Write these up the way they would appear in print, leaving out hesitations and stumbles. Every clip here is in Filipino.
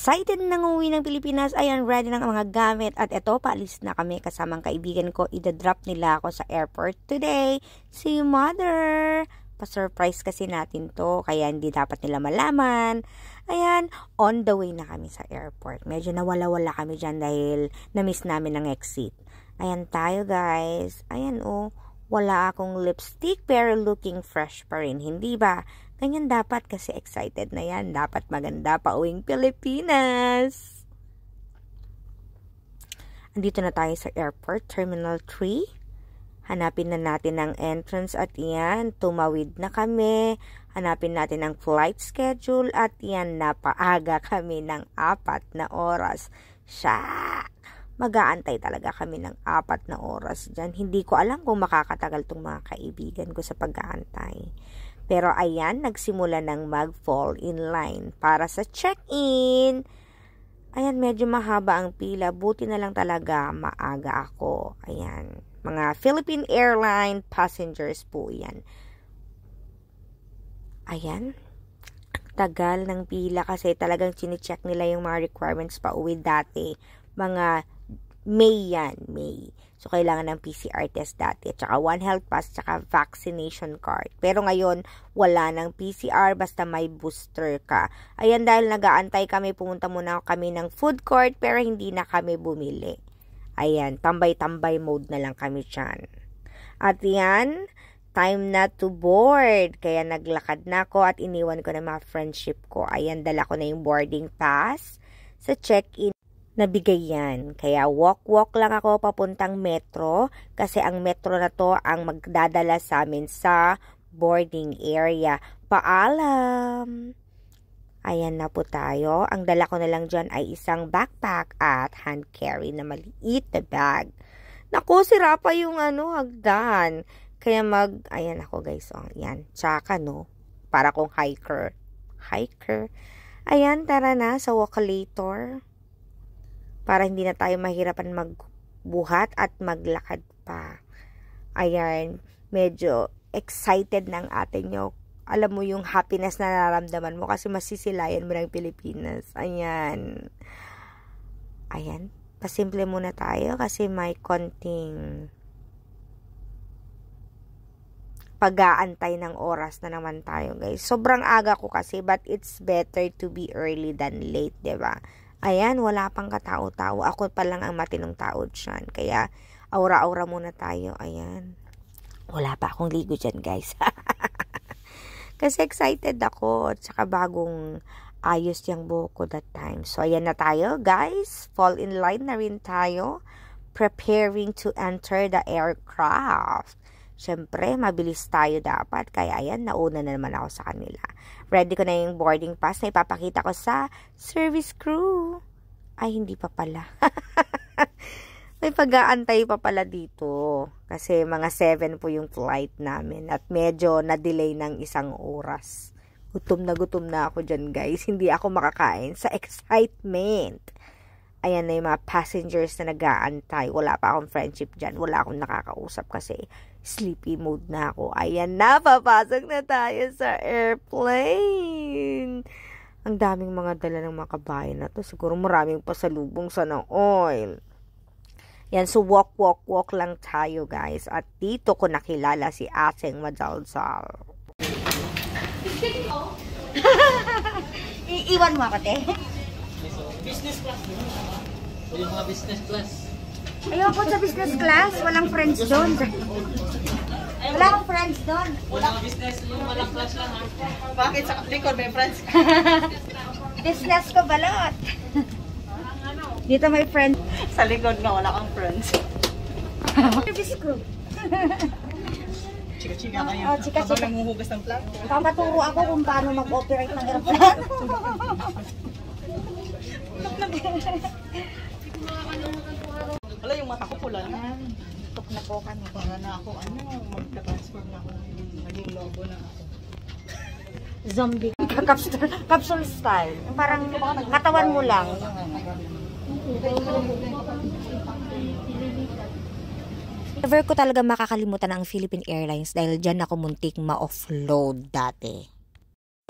excited nang uwi ng Pilipinas. Ayan, ready ng mga gamit. At eto, paalis na kami kasamang kaibigan ko. Ida-drop nila ako sa airport today. See you, mother! Pa-surprise kasi natin to, kaya hindi dapat nila malaman. Ayan, on the way na kami sa airport. Medyo nawala-wala kami dyan dahil na-miss namin ang exit. Ayan tayo, guys. Ayan, oh. Wala akong lipstick pero looking fresh pa rin. Hindi ba? Ganyan dapat kasi excited na yan. Dapat maganda pa uwing Pilipinas. Andito na tayo sa airport, Terminal 3. Hanapin na natin ang entrance at yan, tumawid na kami. Hanapin natin ang flight schedule at yan, napaaga kami ng 4 na oras. Mag-aantay talaga kami ng 4 na oras dyan. Hindi ko alam kung makakatagal tong mga kaibigan ko sa pag-aantay. Pero ayan, nagsimula ng mag-fall in line para sa check-in. Ayan, medyo mahaba ang pila. Buti na lang talaga maaga ako. Ayan, mga Philippine Airlines passengers po yan. Ayan, tagal ng pila kasi talagang chine-check nila yung mga requirements pa uwi dati. Mga May yan, May. So, kailangan ng PCR test dati. At saka One Health Pass, tsaka vaccination card. Pero ngayon, wala ng PCR, basta may booster ka. Ayan, dahil nag-aantay kami, pumunta muna kami ng food court, pero hindi na kami bumili. Ayan, tambay-tambay mode na lang kami dyan. At yan, time na to board. Kaya naglakad na ako at iniwan ko na mga friendship ko. Ayan, dala ko na yung boarding pass sa check-in. Nabigay yan. Kaya walk-walk lang ako papuntang metro kasi ang metro na to ang magdadala sa amin sa boarding area. Paalam! Ayan na po tayo. Ang dala ko na lang dyan ay isang backpack at hand carry na maliit na bag. Naku, sira pa yung hagdan. Kaya ayan ako guys. Oh, yan. Tsaka no. Para kong hiker. Ayan, tara na sa walkalator. Para hindi na tayo mahirapan magbuhat at maglakad pa. Ayan, medyo excited ng ate nyo. Alam mo yung happiness na nararamdaman mo kasi masisilayan mo ng Pilipinas. Ayan. Ayan, pasimple muna tayo kasi may konting pag-aantay ng oras na naman tayo, guys. Sobrang aga ko kasi, but it's better to be early than late, diba? Ayan, wala pang katao-tao. Ako pa lang ang matinong tao dyan. Kaya, aura-aura muna tayo. Ayan. Wala pa akong ligo dyan, guys. Kasi excited ako. At saka bagong ayos yung buhok ko that time. So, ayan na tayo, guys. Fall in line na rin tayo. Preparing to enter the aircraft. Siyempre, mabilis tayo dapat. Kaya ayan, nauna na naman ako sa kanila. Ready ko na yung boarding pass na ipapakita ko sa service crew. Ay, hindi pa pala. May pag-aantay pa pala dito. Kasi mga 7 po yung flight namin. At medyo na-delay ng 1 oras. Gutom na ako dyan, guys. Hindi ako makakain sa excitement. Ayan na yung mga passengers na nag-aantay. Wala pa akong friendship dyan. Wala akong nakakausap kasi sleepy mode na ako. Ayan na, papasok na tayo sa airplane. Ang daming mga dala ng mga kabayan na to. Siguro maraming pasalubong sa ng oil. Yan, so walk lang tayo, guys. At dito ko nakilala si Aseng Madalzal. Iiwan mo ako, te? Business class. Yung mga business class. Ayoko sa business class. Walang friends doon. Wala akong friends doon. Walang business, yung walang class lang ha. Bakit? Sa likod may friends? Business ko balot. Dito may friends. Sa likod nga wala kang friends. Service crew. Chika-chika kayo. Oh, chika-chika. Habang nanguhugas ng plato. Papaturo ako kung paano mag-operate ng airplane. Wala yung mata ko pula na. Tok na po kami. Para na ako, mag-transform na ako. Naging lobo na ako. Zombie. Capsule style. Parang katawan mo lang. Never ko talaga makakalimutan ang Philippine Airlines dahil dyan ako muntik ma-offload dati.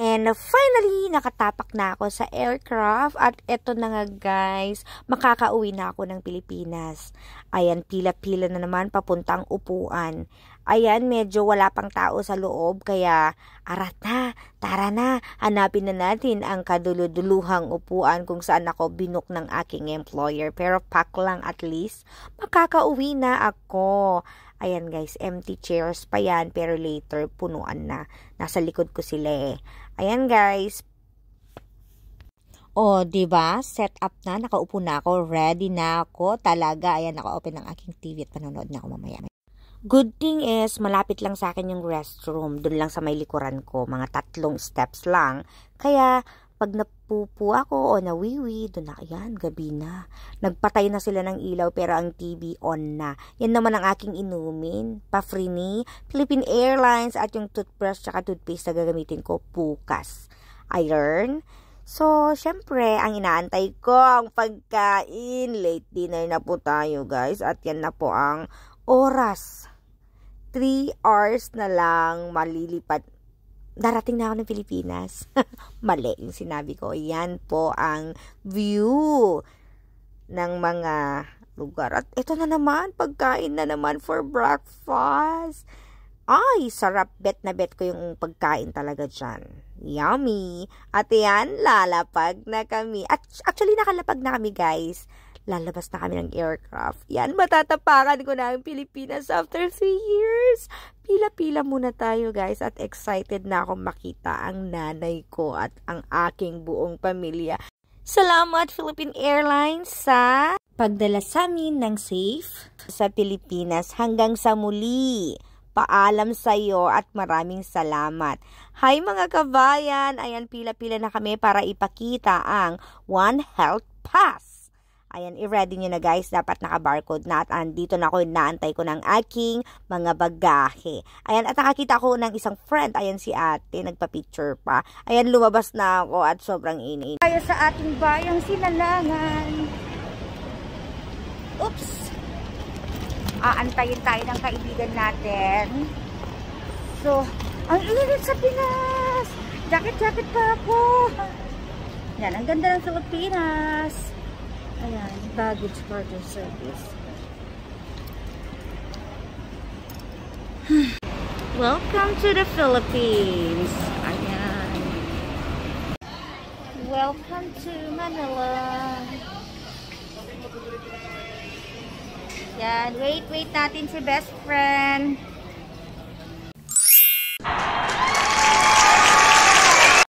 And finally, nakatapak na ako sa aircraft at eto na nga guys, makakauwi na ako ng Pilipinas. Ayan, pila-pila na naman papuntang upuan. Ayan, medyo wala pang tao sa loob kaya arat na, tara na, hanapin na natin ang kaduluduluhang upuan kung saan ako binook ng aking employer. Pero pack lang at least, makakauwi na ako. Ayan guys, empty chairs pa yan pero later punuan na. Nasa likod ko sila eh. Ayan guys. Oh, 'di ba? Set up na, nakaupo na ako, ready na ako. Talaga, ayan, naka-open ng aking TV at panonood na ako mamaya. Good thing is, malapit lang sa akin yung restroom. Doon lang sa may likuran ko, mga 3 steps lang. Kaya, pag napupo ako o nawiwi, doon na, ayan, gabi na. Nagpatay na sila ng ilaw pero ang TV on na. Yan naman ang aking inumin. Pa-free ni Philippine Airlines at yung toothbrush tsaka toothpaste na gagamitin ko bukas. Iron. So, syempre, ang inaantay ko, ang pagkain. Late dinner na po tayo, guys. At yan na po ang oras. 3 hours na lang malilipat. Darating na ako ng Pilipinas. Mali yung sinabi ko. Yan po ang view ng mga lugar. At ito na naman, pagkain na naman for breakfast. Ay, sarap. Bet na bet ko yung pagkain talaga dyan. Yummy. At yan, lalapag na kami. At actually, nakalapag na kami, guys. Lalabas na kami ng aircraft. Yan, matatapakan ko na ang Pilipinas after 3 years. Pila-pila muna tayo guys at excited na akong makita ang nanay ko at ang aking buong pamilya. Salamat Philippine Airlines sa pagdala sa amin ng safe sa Pilipinas. Hanggang sa muli. Paalam sa iyo at maraming salamat. Hi mga kabayan, ayan pila-pila na kami para ipakita ang One Health Pass. Ayan, i-ready nyo na guys. Dapat naka-barcode na at andito na ako, naantay ko ng aking mga bagahe. Ayan, at nakakita ko ng isang friend. Ayan si ate, nagpa-picture pa. Ayan, lumabas na ako at sobrang init. Tayo sa ating bayang Sinalangan. Oops! Aantayin tayo ng kaibigan natin. So, ang init sa Pinas! Jacket-jacket pa ako! Yan, ang ganda ng sa Pinas. Ayan, baggage carter service. Welcome to the Philippines. Ayan. Welcome to Manila. Yan, wait natin si best friend.